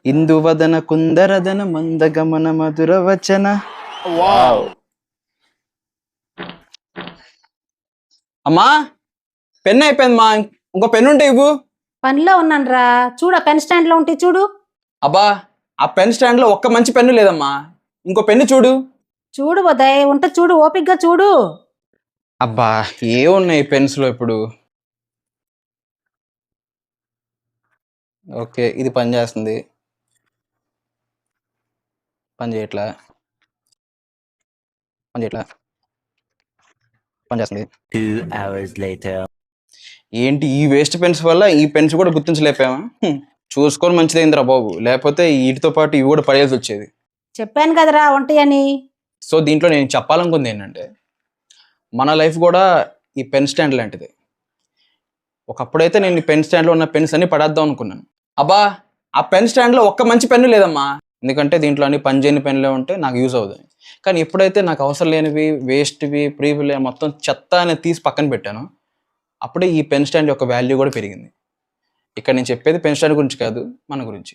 ఇందువదన కుందరదన మందగమన మధుర వచన. వావ్. అమ్మా పెన్ అయిపోయిందమ్మా, ఇంకో పెన్ ఉంటే ఇవ్వు. పనిలో ఉన్నాను రా, చూడు ఆ పెన్ స్టాండ్ లో ఉంటే చూడు. అబ్బా ఆ పెన్ స్టాండ్ లో ఒక్క మంచి పెన్ను లేదమ్మా, ఇంకో పెన్ను చూడు. చూడు ఉదయ్, ఉంటే చూడు, ఓపిగ్గా చూడు. అబ్బా ఏమున్నాయి పెన్స్ లో ఇప్పుడు. ఓకే ఇది పని చేస్తుంది, పని చేయట్లా, పని చేయట్లా, పని చేస్తుంది. 2 hours later. ఏంటి ఈ వేస్ట్ పెన్స్ వల్ల ఈ పెన్స్ కూడా గుర్తించలేపామా? చూసుకొని మంచిదైందిరా బాబు, లేకపోతే వీటితో పాటు ఇవి కూడా పడేసి వచ్చేది. చెప్పాను కదరా ఉంటాయని. సో దీంట్లో నేను చెప్పాలనుకుంది ఏంటంటే, మన లైఫ్ కూడా ఈ పెన్ స్టాండ్ లాంటిది. ఒకప్పుడైతే నేను ఈ పెన్ స్టాండ్లో ఉన్న పెన్స్ అన్ని పడేద్దాం అనుకున్నాను. అబ్బా ఆ పెన్ స్టాండ్లో ఒక్క మంచి పెన్ను లేదమ్మా, ఎందుకంటే దీంట్లో అన్ని పని చేయని పెన్నులే ఉంటే నాకు యూజ్ అవుతుంది. కానీ ఎప్పుడైతే నాకు అవసరం లేనివి, వేస్ట్వి, ప్రీవిలే మొత్తం చెత్త అనేది తీసి పక్కన పెట్టాను, అప్పుడే ఈ పెన్ స్టాండ్ యొక్క వాల్యూ కూడా పెరిగింది. ఇక్కడ నేను చెప్పేది పెన్ స్టాండ్ గురించి కాదు, మన గురించి.